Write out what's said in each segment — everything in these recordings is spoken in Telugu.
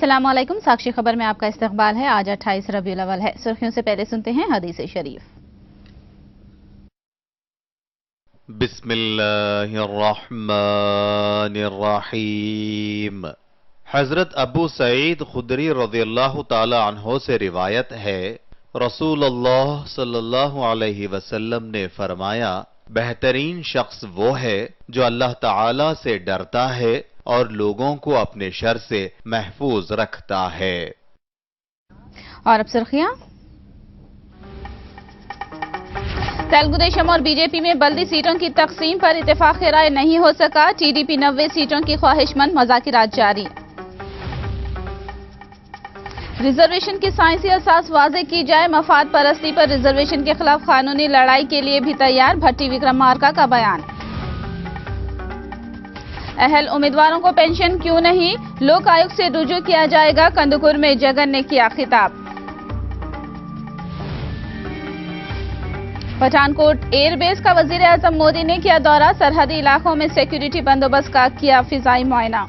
अस्सलाम वालेकुम। साक्षी खबर में आपका इस्तकबाल है। आज 28 रबीउल अव्वल है। सुर्खियों से पहले सुनते हैं हदीस शरीफ। बिस्मिल्लाहिर्रहमानिर्रहीम। हजरत अबू सईद खुदरी रज़ियल्लाहु ताला अन्हो से रिवायत है, रसूलुल्लाह सल्लल्लाहु अलैहि वसल्लम ने फरमाया, बेहतरीन शख्स वो है जो अल्लाह ताला से डरता है और लोगों को अपने शर से महफूज रखता है। और अब सुर्खियां। तेलुगुदेशम और बीजेपी में बल्दी सीटों की तकसीम पर इत्तेफाक राय नहीं हो सका। टीडीपी 90 सीटों की ख्वाहिशमंद, मज़ाकिरात जारी। रिजर्वेशन की साइंसी असास वाज़े की जाए, मफाद परस्ती पर रिजर्वेशन के खिलाफ कानूनी लड़ाई के लिए भी तैयार। भट्टी विक्रमार्का का बयान। अहल उम्मीदवारों को पेंशन क्यों नहीं, लोक आयोग से रुजू किया जाएगा। कंदुकुर में जगन ने किया खिताब। पठानकोट एयरबेस का वजीर आजम मोदी ने किया दौरा। सरहदी इलाकों में सिक्योरिटी बंदोबस्त का किया फिजाई मुआयना।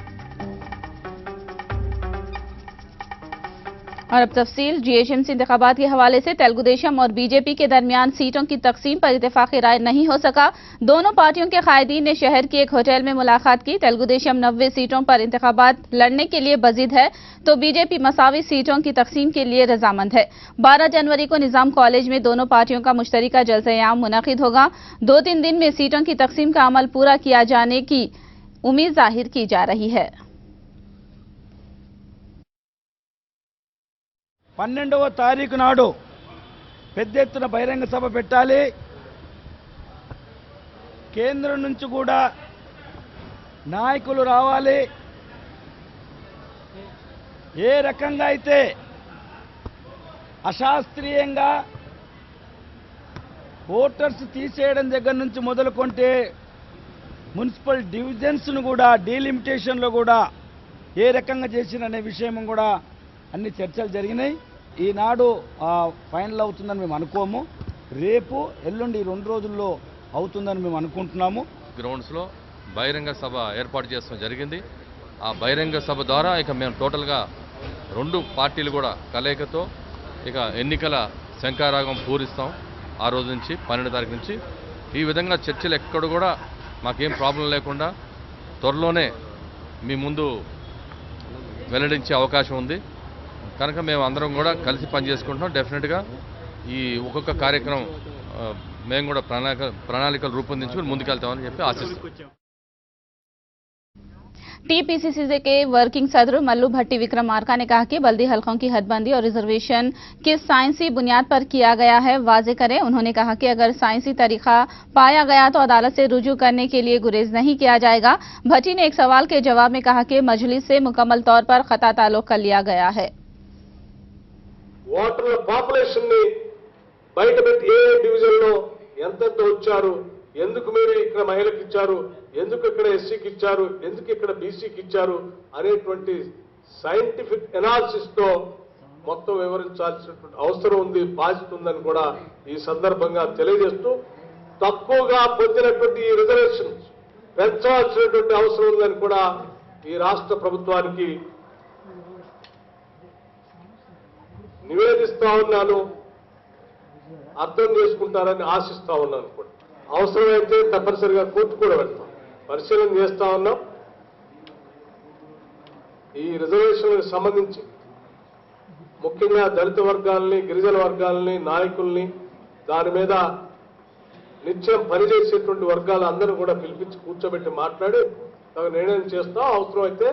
और अब तफसील। जीएचएमसी इंतखाबात के हवाले से तेलुगुदेशम और बीजेपी के दरमियान सीटों की तकसीम पर इत्तेफाकी राय नहीं हो सका। दोनों पार्टियों के कायदीन ने शहर के एक होटल में मुलाकात की। तेलुगुदेशम 90 सीटों पर इंतखाबात लड़ने के लिए बजिद है तो बीजेपी मसावी सीटों की तकसीम के लिए रजामंद है। 12 जनवरी को निजाम कॉलेज में दोनों पार्टियों का मुश्तरका जलसा-ए-आम मुनक़िद होगा। 2-3 दिन में सीटों की तकसीम का अमल पूरा किया जाने की उम्मीद जाहिर की जा रही है। 12వ తారీఖు నాడు పెద్ద ఎత్తున బహిరంగ సభ పెట్టాలి. కేంద్రం నుంచి కూడా నాయకులు రావాలి. ఏ రకంగా అయితే అశాస్త్రీయంగా ఓటర్స్ తీసేయడం దగ్గర నుంచి మొదలుకొంటే మున్సిపల్ డివిజన్స్ను కూడా డీలిమిటేషన్లో కూడా ఏ రకంగా చేసిననే విషయం కూడా అన్ని చర్చలు జరిగినాయి. ఈనాడు ఫైనల్ అవుతుందని మేము అనుకోము. రేపు ఎల్లుండి 2 రోజుల్లో అవుతుందని మేము అనుకుంటున్నాము. గ్రౌండ్స్లో బహిరంగ సభ ఏర్పాటు చేస్తాం జరిగింది. ఆ బహిరంగ సభ ద్వారా ఇక మేము టోటల్గా 2 పార్టీలు కూడా కలయికతో ఇక ఎన్నికల శంఖారాగం పూరిస్తాం. ఆ రోజు నుంచి 12 తారీఖు నుంచి ఈ విధంగా చర్చలు ఎక్కడ కూడా మాకేం ప్రాబ్లం లేకుండా త్వరలోనే మీ ముందు వెల్లడించే అవకాశం ఉంది. కనుక మేము అందరం కూడా కలిసి పనిచేసుకుంటున్నాం. డెఫినెట్గా ఈ ఒక్కొక్క కార్యక్రమం మేము కూడా ప్రణాళికలు రూపొందించుకుని ముందుకెళ్తామని చెప్పి ఆశిస్తున్నాం. टीपीसीसी के वर्किंग सदर मल्लू भट्टी विक्रमार्का ने कहा कि बल्दी हलकों की हदबंदी और रिजर्वेशन किस साइंसी बुनियाद पर किया गया है वाजे करें। उन्होंने कहा कि अगर साइंसी तरीका पाया गया तो अदालत से रुजू करने के लिए गुरेज नहीं किया जाएगा। भट्टी ने एक सवाल के जवाब में कहा कि मजलिस से मुकम्मल तौर पर खता ताल्लुक कर लिया गया है। ఓటర్ల పాపులేషన్ ని బయటపెట్టి ఏ డివిజన్లో ఎంతెంత వచ్చారు, ఎందుకు మీరు ఇక్కడ మహిళలకు ఇచ్చారు, ఎందుకు ఇక్కడ ఎస్సీకి ఇచ్చారు, ఎందుకు ఇక్కడ బీసీకి ఇచ్చారు అనేటువంటి సైంటిఫిక్ ఎనాలిసిస్ తో మొత్తం వివరించాల్సినటువంటి అవసరం ఉంది, బాధ్యత ఉందని కూడా ఈ సందర్భంగా తెలియజేస్తూ తక్కువగా పొందినటువంటి ఈ రిజర్వేషన్ పెంచాల్సినటువంటి అవసరం ఉందని కూడా ఈ రాష్ట్ర ప్రభుత్వానికి నివేదిస్తా ఉన్నాను. అర్థం చేసుకుంటారని ఆశిస్తా ఉన్నాను. కూడా అవసరమైతే తప్పనిసరిగా కోర్టు కూడా వెళ్తాం, పరిశీలన చేస్తా ఉన్నాం. ఈ రిజర్వేషన్లకు సంబంధించి ముఖ్యంగా దళిత వర్గాలని, గిరిజన వర్గాలని, నాయకుల్ని, దాని మీద నిత్యం పనిచేసేటువంటి వర్గాలందరూ కూడా పిలిపించి కూర్చోబెట్టి మాట్లాడి తగు నిర్ణయం చేస్తాం. అవసరమైతే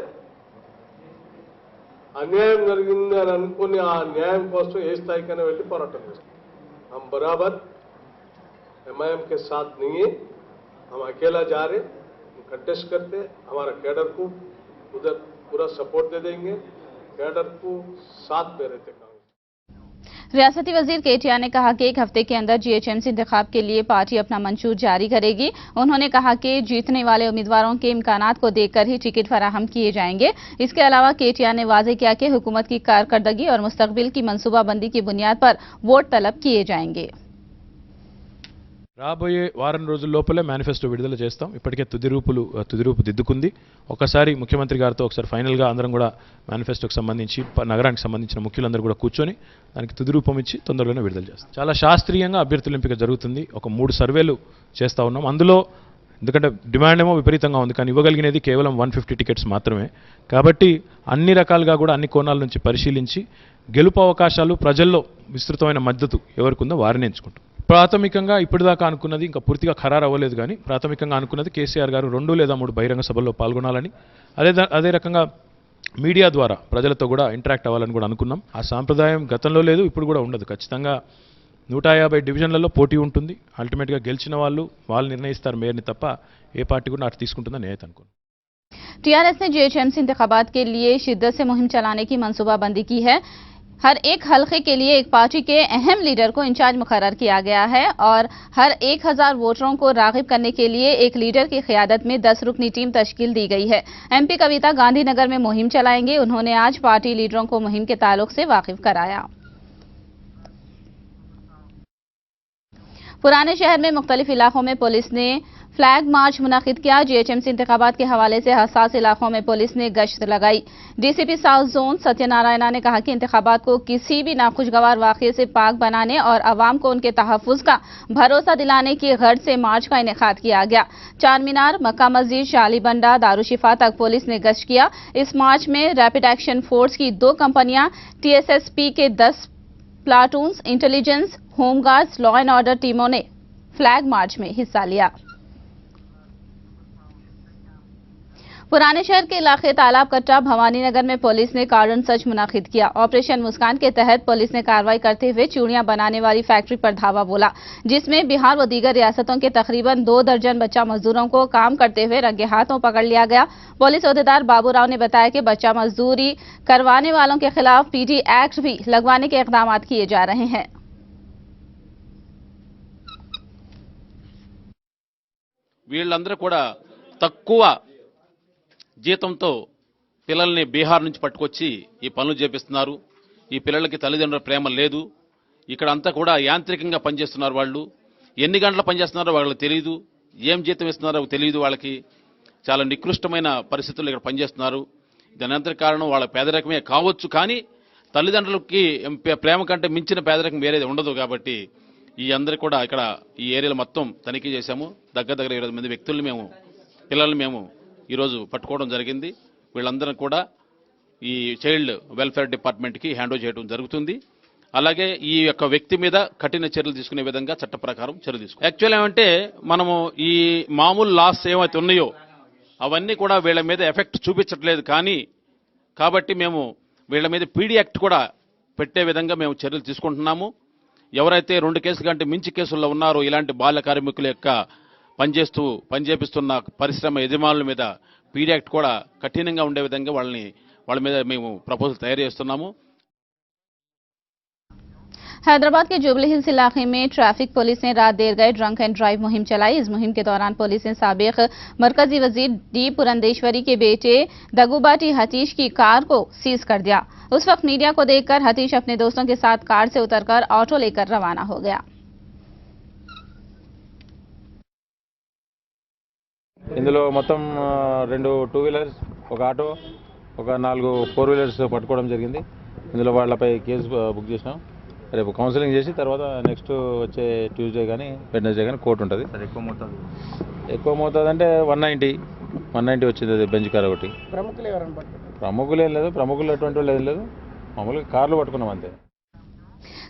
अन्याय జరిగింది అని అనుకుని ఆ న్యాయం కోసం ఏ స్థాయికైనా వెళ్ళి పోరాటం చేస్తాం. हम बराबर एमआईएम के साथ नहीं है, हम अकेला जा रहे, हम कंटेस्ट करते, हमारा कैडर को उधर पूरा सपोर्ट दे देंगे, कैडर को साथ में रहते काम। रियासती वजीर केटीआर ने कहा कि 1 हफ्ते के अंदर जीएचएमसी इंतखाब के लिए पार्टी अपना मंशूर जारी करेगी। उन्होंने कहा कि जीतने वाले उम्मीदवारों के इम्कानात को देखकर ही टिकट फराहम किए जाएंगे। इसके अलावा केटीआर ने वाजे किया कि हुकूमत की कारकर्दगी और मुस्तकबिल की मनसूबाबंदी की बुनियाद पर वोट तलब किए जाएंगे। రాబోయే వారం రోజుల లోపలే మేనిఫెస్టో విడుదల చేస్తాం. ఇప్పటికే తుది రూపు దిద్దుకుంది. ఒకసారి ముఖ్యమంత్రి గారితో ఒకసారి ఫైనల్గా అందరం కూడా మేనిఫెస్టోకి సంబంధించి నగరానికి సంబంధించిన ముఖ్యులందరూ కూడా కూర్చొని దానికి తుది రూపం ఇచ్చి తొందరలోనే విడుదల చేస్తాం. చాలా శాస్త్రీయంగా అభ్యర్థుల ఎంపిక జరుగుతుంది. ఒక 3 సర్వేలు చేస్తూ ఉన్నాం. అందులో ఎందుకంటే డిమాండ్ ఏమో విపరీతంగా ఉంది, కానీ ఇవ్వగలిగినది కేవలం 150 టికెట్స్ మాత్రమే. కాబట్టి అన్ని రకాలుగా కూడా అన్ని కోణాల నుంచి పరిశీలించి గెలుపు అవకాశాలు ప్రజల్లో విస్తృతమైన మద్దతు ఎవరికి ఉందో వారిని ఎంచుకుంటాం. ప్రాథమికంగా ఇప్పటిదాకా అనుకున్నది ఇంకా పూర్తిగా ఖరారు అవ్వలేదు, కానీ ప్రాథమికంగా అనుకున్నది కేసీఆర్ గారు 2 లేదా 3 బహిరంగ సభల్లో పాల్గొనాలని, అదే రకంగా మీడియా ద్వారా ప్రజలతో కూడా ఇంటరాక్ట్ అవ్వాలని కూడా అనుకున్నాం. ఆ సాంప్రదాయం గతంలో లేదు, ఇప్పుడు కూడా ఉండదు. ఖచ్చితంగా 150 డివిజన్లలో పోటీ ఉంటుంది. అల్టిమేట్గా గెలిచిన వాళ్ళు నిర్ణయిస్తారు మేయర్ని తప్ప ఏ పార్టీ కూడా అటు తీసుకుంటుందని నేనైతే అనుకున్నాను. टीआरएस ने जीएचएमसी इंतखाबात के लिए शिद्दत से मुहिम चलाने की मंसूबाबंदी की है। हर एक हलके के लिए एक पार्टी के अहम लीडर को इंचार्ज मुकर्रर किया गया है और हर 1000 वोटरों को राग़िब करने के लिए एक लीडर की क़ियादत में 10 रुकनी टीम तश्कील दी गई है। एमपी कविता गांधीनगर में मुहिम चलाएंगे। उन्होंने आज पार्टी लीडरों को मुहिम के ताल्लुक से वाकिफ कराया। पुराने शहर में मुख्तलिफ इलाकों में पुलिस ने फ्लैग मार्च मुनाकिद किया। जीएचएमसी इंतखाबात के हवाले से हसास इलाकों में पुलिस ने गश्त लगाई। डीसीपी साउथ जोन सत्यनारायणा ने कहा कि इंतखाबात को किसी भी नाखुशगवार वाक़े से पाक बनाने और अवाम को उनके तहफ़्फ़ुज़ का भरोसा दिलाने की गर्ज से मार्च का इनेकाद किया गया। चार मीनार, मक्का मस्जिद, शालीबंडा, दारुशिफा तक पुलिस ने गश्त किया। इस मार्च में रैपिड एक्शन फोर्स की 2 कंपनियां, TSSP के 10 platoons, intelligence, home guards, law and order टीमों ने फ्लैग मार्च में हिस्सा लिया। पुराने शहर के इलाके तालाब कट्टा भवानी नगर में पुलिस ने कार्डन सर्च मुनाकिद किया। ऑपरेशन मुस्कान के तहत पुलिस ने कार्रवाई करते हुए चूड़ियां बनाने वाली फैक्ट्री पर धावा बोला, जिसमें बिहार व दीगर रियासतों के तकरीबन 2 दर्जन बच्चा मजदूरों को काम करते हुए रंगे हाथों पकड़ लिया गया। पुलिस अहदेदार बाबूराव ने बताया कि बच्चा मजदूरी करवाने वालों के खिलाफ पीटी एक्ट भी लगवाने के इकदाम किए जा रहे हैं। వీళ్ళందరూ కూడా తక్కువ జీతంతో పిల్లల్ని బీహార్ నుంచి పట్టుకొచ్చి ఈ పనులు చేపిస్తున్నారు. ఈ పిల్లలకి తల్లిదండ్రుల ప్రేమ లేదు. ఇక్కడ అంతా కూడా యాంత్రికంగా పనిచేస్తున్నారు. వాళ్ళు ఎన్ని గంటలు పనిచేస్తున్నారో వాళ్ళకి తెలియదు, ఏం జీతం ఇస్తున్నారో తెలియదు. వాళ్ళకి చాలా నికృష్టమైన పరిస్థితుల్లో ఇక్కడ పనిచేస్తున్నారు. దానంతటి కారణం వాళ్ళ పేదరికమే కావచ్చు, కానీ తల్లిదండ్రులకి ప్రేమ కంటే మించిన పేదరికం వేరేది ఉండదు. కాబట్టి ఈ అందరూ కూడా ఇక్కడ ఈ ఏరియాలో మొత్తం తనిఖీ చేశాము. దగ్గర 20 మంది వ్యక్తుల్ని పిల్లల్ని మేము ఈరోజు పట్టుకోవడం జరిగింది. వీళ్ళందరం కూడా ఈ చైల్డ్ వెల్ఫేర్ డిపార్ట్మెంట్కి హ్యాండ్ ఓవర్ చేయడం జరుగుతుంది. అలాగే ఈ యొక్క వ్యక్తి మీద కఠిన చర్యలు తీసుకునే విధంగా చట్ట ప్రకారం చర్యలు తీసుకుంటాం. యాక్చువల్ ఏమంటే మనము ఈ మామూలు లాస్ ఏమైతే ఉన్నాయో అవన్నీ కూడా వీళ్ళ మీద ఎఫెక్ట్ చూపించట్లేదు, కాబట్టి మేము వీళ్ళ మీద పీడీ యాక్ట్ కూడా పెట్టే విధంగా మేము చర్యలు తీసుకుంటున్నాము. ఎవరైతే 2 కేసుల కంటే మించి కేసుల్లో ఉన్నారో ఇలాంటి బాల కార్మికుల యొక్క పనిచేపిస్తున్న పరిశ్రమ యజమానుల మీద పీడీ యాక్ట్ కూడా కఠినంగా ఉండే విధంగా వాళ్ళ మీద మేము ప్రపోజల్ తయారు చేస్తున్నాము. हैदराबाद के जुबली हिल्स इलाके में ट्रैफिक पुलिस ने रात देर गए ड्रंक एंड ड्राइव मुहिम चलाई। इस मुहिम के दौरान पुलिस ने साबिक मरकजी वजीर डी पुरंदेश्वरी के बेटे दगुबाटी हतीश की कार को सीज कर दिया। उस वक्त मीडिया को देखकर हतीश अपने दोस्तों के साथ कार से उतरकर ऑटो लेकर रवाना हो गया। ఇందులో మొత్తం 2 2 వీలర్స్, ఒక ఆటో, ఒక 4 4 వీలర్స్ పట్టుకోవడం జరిగింది. ఇందులో వాళ్ళపై కేసు బుక్ చేసినాం. రేపు కౌన్సిలింగ్ చేసి తర్వాత నెక్స్ట్ వచ్చే ట్యూస్డే కానీ వెడ్నెస్డే కానీ కోర్టు ఉంటుంది. ఎక్కువ మోతాదు అంటే 190 వచ్చింది. అది బెంచ్ కార్ ఒకటి. ప్రముఖులు ఏం లేదు, ప్రముఖులు ఎటువంటి వాళ్ళు ఏం లేదు, మామూలుగా కార్లు పట్టుకున్నాం అంతే.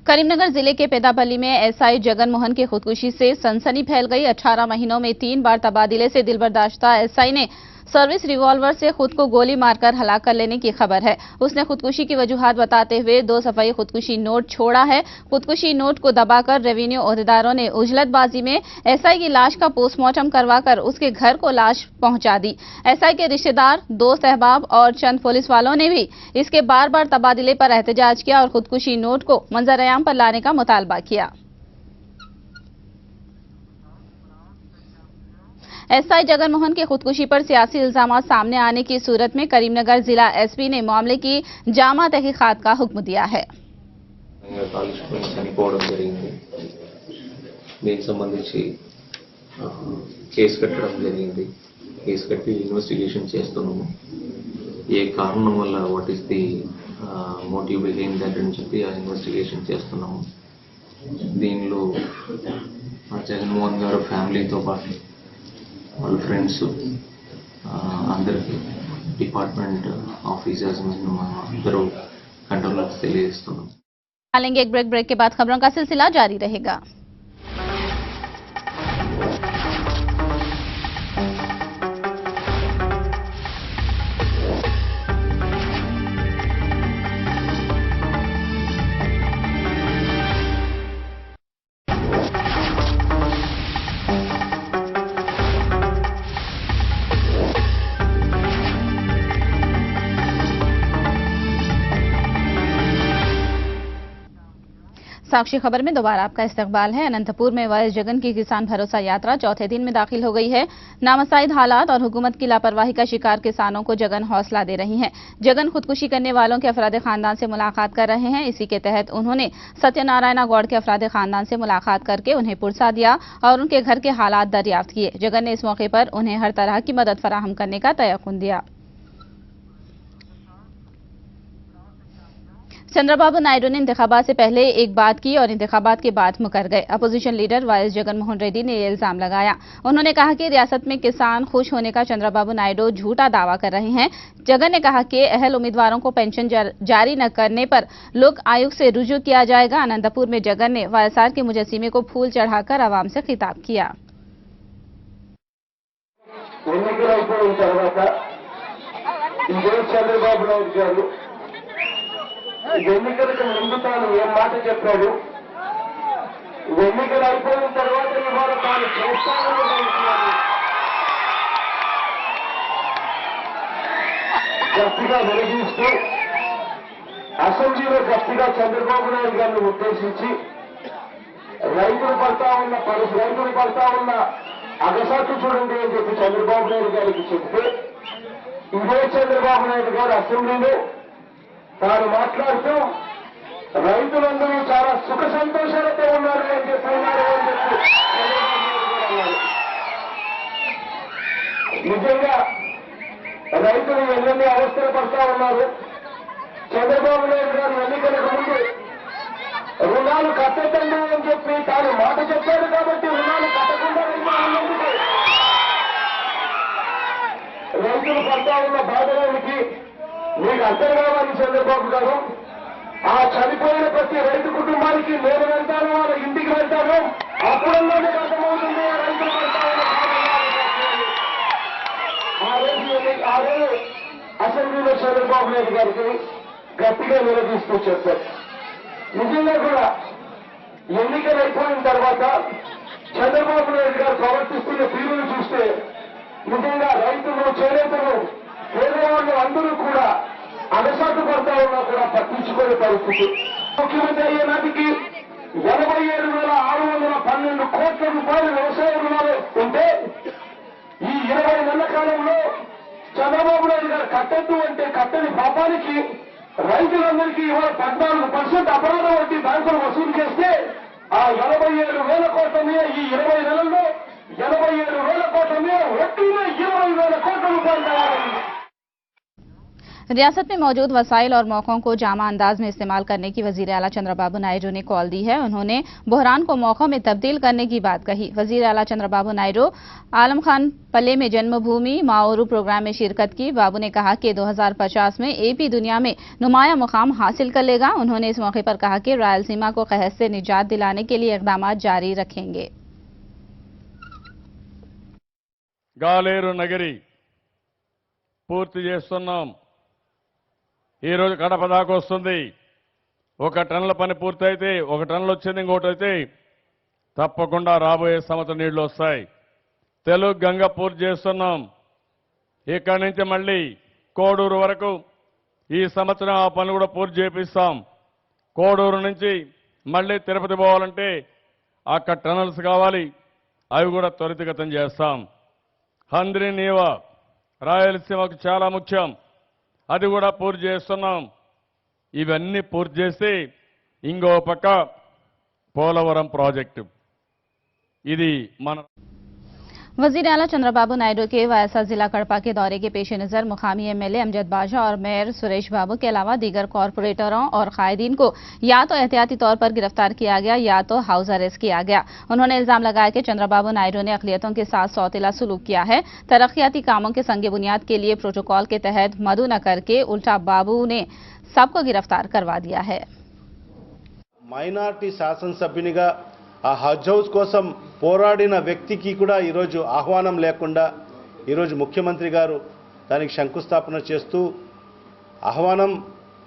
करीमनगर जिले के पेदापल्ली में एसआई जगन मोहन की खुदकुशी से सनसनी फैल गई। 18 महीनों में 3 बार तबादले से दिलबर्दाश्ता एसआई ने सर्विस रिवॉल्वर से खुद को गोली मारकर हलाक कर लेने की खबर है। उसने खुदकुशी की वजूहात बताते हुए 2 सफाई खुदकुशी नोट छोड़ा है। खुदकुशी नोट को दबाकर रेवेन्यू ओहदेदारों ने उजलतबाजी में एसआई की लाश का पोस्टमार्टम करवाकर उसके घर को लाश पहुंचा दी। एसआई के रिश्तेदार, दोस्त अहबाब और चंद पुलिस वालों ने भी इसके बार बार तबादले पर एहतजाज किया और खुदकुशी नोट को मंजर-ए-आम पर लाने का मुतालबा किया। एसआई जगन मोहन की खुदकुशी पर सियासी इल्जामात सामने आने की सूरत में करीमनगर जिला एसपी ने मामले की जामा तहकीकात का हुक्म दिया है। దీనికి సంబంధించి కేసు కట్టడం జరిగింది. కేసు కట్టి ఇన్వెస్టిగేషన్ చేస్తున్నాము. ఏ కారణం వల్ల what is the motive behind that అని చెప్పి ఆ ఇన్వెస్టిగేషన్ చేస్తున్నాము. దీనిలో జగన్మోహన్ గారు ఫ్యామిలీతో పాటు వాళ్ళ ఫ్రెండ్స్ అందరికీ డిపార్ట్మెంట్ ఆఫీసర్స్ అందరూ కంట్రోలర్స్ తెలియజేస్తున్నాం. डालेंगे एक ब्रेक के बाद खबरों का सिलसिला जारी रहेगा। साक्षी खबर में दोबारा आपका इस्तकबाल है। अनंतपुर में वायस जगन की किसान भरोसा यात्रा चौथे दिन में दाखिल हो गई है। नामसाइद हालात और हुकूमत की लापरवाही का शिकार किसानों को जगन हौसला दे रही हैं। जगन खुदकुशी करने वालों के अफराद खानदान से मुलाकात कर रहे हैं। इसी के तहत उन्होंने सत्यनारायण गौड़ के अफराद खानदान से मुलाकात करके उन्हें पुरसा दिया और उनके घर के हालात दरियाफ्त किए। जगन ने इस मौके पर उन्हें हर तरह की मदद फराहम करने का तयक़ुन दिया। चंद्रबाबू नायडू ने इंतखाबात से पहले एक बात की और इंतखाबात के बाद मुकर गए। अपोजिशन लीडर वायस जगन मोहन रेड्डी ने यह इल्जाम लगाया। उन्होंने कहा कि रियासत में किसान खुश होने का चंद्रबाबू नायडू झूठा दावा कर रहे हैं। जगन ने कहा कि अहल उम्मीदवारों को पेंशन जारी न करने पर लोक आयोग से रुजू किया जाएगा। अनंतपुर में जगन ने वायएसआर के मुजस्सिमे को फूल चढ़ाकर आवाम से खिताब किया। ఎన్నికలకు ముందు తాను ఏం మాట చెప్పాడు, ఎన్నికలు అయిపోయిన తర్వాత ఇవాళ తాను చేస్తానని గట్టిగా వెలిగిస్తూ అసెంబ్లీలో గట్టిగా చంద్రబాబు నాయుడు గారిని ఉద్దేశించి రైతులు పడతా ఉన్న అగసాట్లు చూడండి అని చెప్పి చంద్రబాబు నాయుడు గారికి చెప్తే ఇదే చంద్రబాబు నాయుడు గారు అసెంబ్లీలో తాను మాట్లాడుతూ రైతులందరూ చాలా సుఖ సంతోషాలతో ఉన్నారు అని చెప్పన్నారు అని చెప్పి నిజంగా రైతులు ఎన్నెన్ని అవస్థలు పడతా ఉన్నారు. చంద్రబాబు నాయుడు గారు ఎన్నికలకు ముందు రుణాలు కట్టండి అని చెప్పి తాను మాట చెప్పాడు కాబట్టి రుణాలు కట్టకుండా ఉన్నందుకు రైతులు పడతా ఉన్న బాధలకి మీకు అర్థం కావాలి చంద్రబాబు గారు. ఆ చనిపోయిన ప్రతి రైతు కుటుంబానికి నేను వెళ్తాను, వాళ్ళ ఇంటికి వెళ్తాను, అప్పుడల్లో మీకు అర్థమవుతుంది రైతులు ఆ రోజు అసెంబ్లీలో చంద్రబాబు నాయుడు గారికి గట్టిగా నిలదీస్తూ చెప్పారు. నిజంగా కూడా ఎన్నికలు అయిపోయిన తర్వాత చంద్రబాబు నాయుడు గారు ప్రవర్తిస్తున్న తీరును చూస్తే నిజంగా రైతులు చేనేతలు పేదవాళ్ళు అందరూ కూడా అగసాటు పడతా ఉన్నా కూడా పట్టించుకునే పరిస్థితి. ముఖ్యమంత్రి అయ్యే నాటికి 87,612 కోట్ల రూపాయలు వ్యవసాయ రుణాలు ఉంటే ఈ 20 నెలల కాలంలో చంద్రబాబు నాయుడు గారు కట్టద్దు అంటే కట్టని పాపానికి రైతులందరికీ ఇవాళ 14% అపరాధ వడ్డీ బ్యాంకులు వసూలు చేస్తే ఆ 87,000 కోట్ల మీద ఈ 20 నెలల్లో 87,000 కోట్ల మీద వడ్డీలో 20,000 కోట్ల రూపాయలు తయారైంది. रियासत में मौजूद वसाइल और मौकों को जामा अंदाज में इस्तेमाल करने की वजीर आला चंद्रबाबू नायडू ने कॉल दी है। उन्होंने बहरान को मौकों में तब्दील करने की बात कही। वजीर आला चंद्रबाबू नायडू आलम खान पल्ले में जन्मभूमि माओरू प्रोग्राम में शिरकत की। बाबू ने कहा कि 2050 में एपी दुनिया में नुमाया मुकाम हासिल कर लेगा। उन्होंने इस मौके पर कहा कि रायलसीमा को कहत से निजात दिलाने के लिए इकदाम जारी रखेंगे। గాలేరు నగరి పూర్తి చేస్తున్నాం. ఈ రోజు కడప దాకా వస్తుంది. 1 టన్నుల పని పూర్తయితే 1 టన్నులు వచ్చింది, ఇంకోటి అయితే తప్పకుండా రాబోయే సంవత్సరం నీళ్లు వస్తాయి. తెలుగు గంగ పూర్తి చేస్తున్నాం. ఇక్కడి నుంచి మళ్ళీ కోడూరు వరకు ఈ సంవత్సరం ఆ పనులు కూడా పూర్తి చేపిస్తాం. కోడూరు నుంచి మళ్ళీ తిరుపతి పోవాలంటే అక్కడ టనల్స్ కావాలి, అవి కూడా త్వరితగతం చేస్తాం. హంద్రి నీవా రాయలసీమకు చాలా ముఖ్యం, అది కూడా పూర్తి చేస్తున్నాం. ఇవన్నీ పూర్తి చేసి ఇంకో పక్క పోలవరం ప్రాజెక్టు ఇది మన वजीर आला चंद्रबाबू नायडू के वायसा जिला कड़पा के दौरे के पेश नजर मुकामी एमएलए अमजद बाजा और मेयर सुरेश बाबू के अलावा दीगर कॉरपोरेटरों और कायदीन को या तो एहतियाती तौर पर गिरफ्तार किया गया या तो हाउस अरेस्ट किया गया। उन्होंने इल्जाम लगाया कि चंद्रबाबू नायडू ने अक़लियतों के साथ सौतेला सलूक किया है। तरक्याती कामों के संगे बुनियाद के लिए प्रोटोकॉल के तहत मदु न करके उल्टा बाबू ने सबको गिरफ्तार करवा दिया है। మైనార్టీ శాసనసభ్యునిగా ఆ హజ్ హౌస్ కోసం పోరాడిన వ్యక్తికి కూడా ఈరోజు ఆహ్వానం లేకుండా ఈరోజు ముఖ్యమంత్రి గారు దానికి శంకుస్థాపన చేస్తూ ఆహ్వానం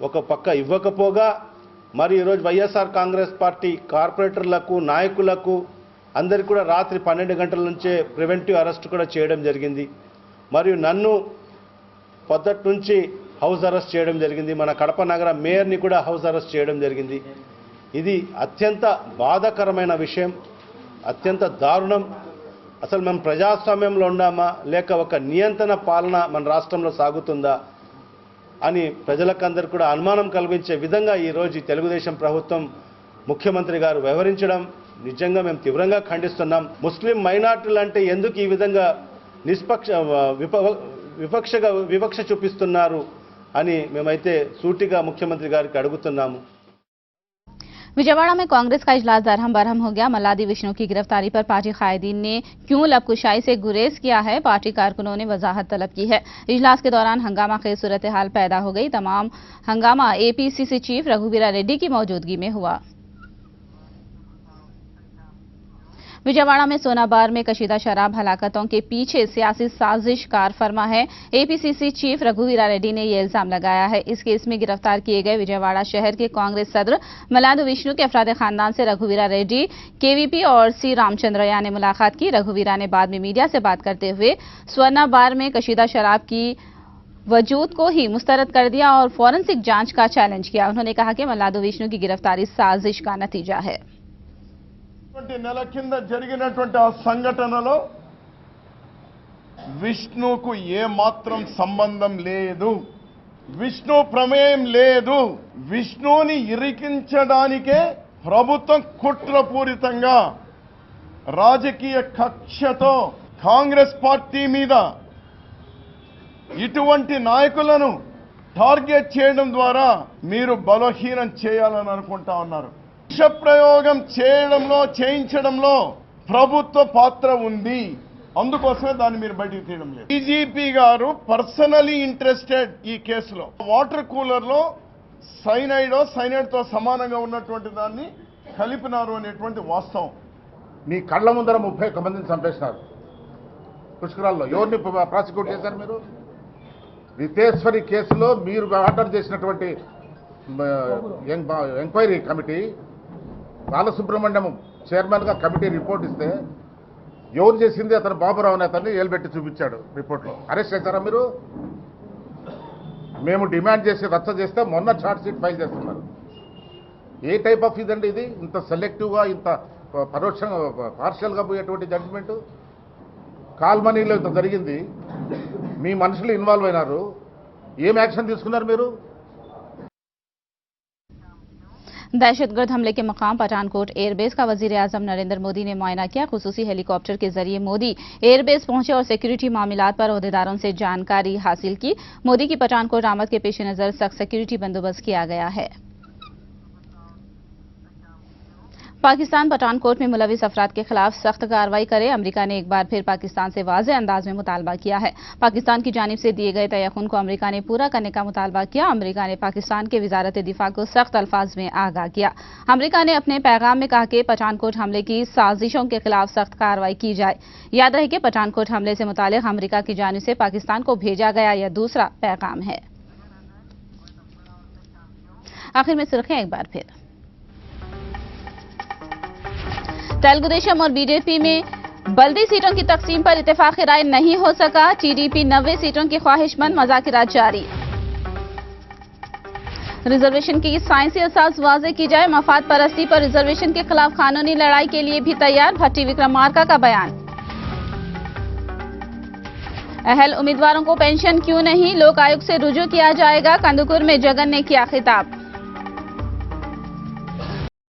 ఒక పక్క ఇవ్వకపోగా మరి ఈరోజు వైఎస్ఆర్ కాంగ్రెస్ పార్టీ కార్పొరేటర్లకు నాయకులకు అందరికీ కూడా రాత్రి 12 గంటల నుంచే ప్రివెంటివ్ అరెస్ట్ కూడా చేయడం జరిగింది। మరియు నన్ను పొద్దుటి నుంచి హౌస్ అరెస్ట్ చేయడం జరిగింది। మన కడప నగర మేయర్ని కూడా హౌస్ అరెస్ట్ చేయడం జరిగింది। ఇది అత్యంత బాధాకరమైన విషయం, అత్యంత దారుణం। అసలు మనం ప్రజాస్వామ్యంలో ఉన్నామా లేక ఒక నియంత్రణ పాలన మన రాష్ట్రంలో సాగుతుందా అని ప్రజలకందరూ కూడా అనుమానం కలిగించే విధంగా ఈరోజు తెలుగుదేశం ప్రభుత్వం ముఖ్యమంత్రి గారు వ్యవహరించడం నిజంగా మేము తీవ్రంగా ఖండిస్తున్నాం। ముస్లిం మైనారిటీలు అంటే ఎందుకు ఈ విధంగా వివక్ష చూపిస్తున్నారు అని మేమైతే సూటిగా ముఖ్యమంత్రి గారికి అడుగుతున్నాము। विजयवाड़ा में कांग्रेस का इजलास दरहम बरहम हो गया। मल्लादी विष्णु की गिरफ्तारी पर पार्टी कायदीन ने क्यों लबकुशाई से गुरेज किया है, पार्टी कारकुनों ने वजाहत तलब की है। इजलास के दौरान हंगामा खेज सूरत हाल पैदा हो गई। तमाम हंगामा एपीसीसी चीफ रघुवीरा रेड्डी की मौजूदगी में हुआ। विजयवाड़ा में सोनाबार में कशीदा शराब हलाकतों के पीछे सियासी साजिश कार फरमा है। एपीसीसी चीफ रघुवीरा रेड्डी ने यह इल्जाम लगाया है। इस केस में गिरफ्तार किए गए विजयवाड़ा शहर के कांग्रेस सदर मल्लादी विष्णु के अफराद खानदान से रघुवीरा रेड्डी, केवीपी और सी रामचंद्रया ने मुलाकात की। रघुवीरा ने बाद में मीडिया से बात करते हुए सोनाबार में कशीदा शराब की वजूद को ही मुस्तरद कर दिया और फॉरेंसिक जांच का चैलेंज किया। उन्होंने कहा कि मल्लादी विष्णु की गिरफ्तारी साजिश का नतीजा है। నెల కింద జరిగినటువంటి ఆ సంఘటనలో విష్ణుకు ఏ మాత్రం సంబంధం లేదు, విష్ణు ప్రమేయం లేదు। విష్ణుని ఇరికించడానికే ప్రభుత్వం కుట్రపూరితంగా రాజకీయ కక్షతో కాంగ్రెస్ పార్టీ మీద ఇటువంటి నాయకులను టార్గెట్ చేయడం ద్వారా మీరు బలహీనం చేయాలని అనుకుంటా ఉన్నారు। విషప్రయోగం చేయించడంలో ప్రభుత్వ పాత్ర ఉంది, అందుకోసమే దాన్ని మీరు బయటికి తీయడం లేదు। డీజీపీ గారు పర్సనలీ ఇంట్రెస్టెడ్ ఈ కేసులో। వాటర్ కూలర్లో సైనైడ్తో సమానంగా ఉన్నటువంటి దాన్ని కలిపినారు అనేటువంటి వాస్తవం। మీ కళ్ళ ముందర 31 మందిని చంపేసినారు పుష్కరాల్లో। ఎవరిని ప్రాసిక్యూట్ చేశారు మీరు? రితేశ్వరి కేసులో మీరు ఆర్డర్ చేసినటువంటి ఎంక్వైరీ కమిటీ బాలసుబ్రహ్మణ్యం చైర్మన్గా కమిటీ రిపోర్ట్ ఇస్తే ఎవరు చేసింది అతను బాబురావు అనే అతన్ని ఏలుబెట్టి చూపించాడు రిపోర్ట్లో। అరెస్ట్ చేశారా మీరు? మేము డిమాండ్ చేసి రచ్చ చేస్తే మొన్న ఛార్జ్ షీట్ ఫైల్ చేస్తున్నారు। ఏ టైప్ ఆఫ్ ఇదండి ఇది? ఇంత సెలెక్టివ్గా, ఇంత పరోక్షంగా, పార్షియల్గా పోయేటువంటి జడ్జిమెంటు? కాల్మనీలో ఇంత జరిగింది, మీ మనుషులు ఇన్వాల్వ్ అయినారు, ఏం యాక్షన్ తీసుకున్నారు మీరు? दहशतगर्द हमले के मकाम पठानकोट एयरबेस का वजीर आजम नरेंद्र मोदी ने मुआयना किया। खुसूसी हेलीकॉप्टर के जरिए मोदी एयरबेस पहुंचे और सिक्योरिटी मामलात पर ओहदेदारों से जानकारी हासिल की। मोदी की पठानकोट आमद के पेश नजर सख्त सिक्योरिटी बंदोबस्त किया गया है। पाकिस्तान पठानकोट में मुलविस अफराद के खिलाफ सख्त कार्रवाई करे। अमेरिका ने एक बार फिर पाकिस्तान से वाज़े अंदाज में मुतालबा किया है। पाकिस्तान की जानिब से दिए गए तयखुन को अमेरिका ने पूरा करने का मुतालबा किया। अमेरिका ने पाकिस्तान के वजारत दिफा को सख्त अल्फाज में आगाह किया। अमेरिका ने अपने पैगाम में कहा कि पठानकोट हमले की साजिशों के खिलाफ सख्त कार्रवाई की जाए। याद रहे कि पठानकोट हमले से मुतालिक अमेरिका की जानिब से पाकिस्तान को भेजा गया यह दूसरा पैगाम है। आखिर में सुर्खियां एक बार फिर। तेलुगु देशम और बीजेपी में बल्दी सीटों की तकसीम पर इत्तेफाक राय नहीं हो सका। टीडीपी 90 सीटों की ख्वाहिशमंद, मुज़ाकिरात जारी। रिजर्वेशन की साइंसी असास वाज़े की जाए। मफाद परस्ती पर रिजर्वेशन के खिलाफ कानूनी लड़ाई के लिए भी तैयार। भट्टी विक्रमार्का का बयान। अहल उम्मीदवारों को पेंशन क्यों नहीं, लोक आयोग से रुजू किया जाएगा। कंदुकुर में जगन ने किया खिताब।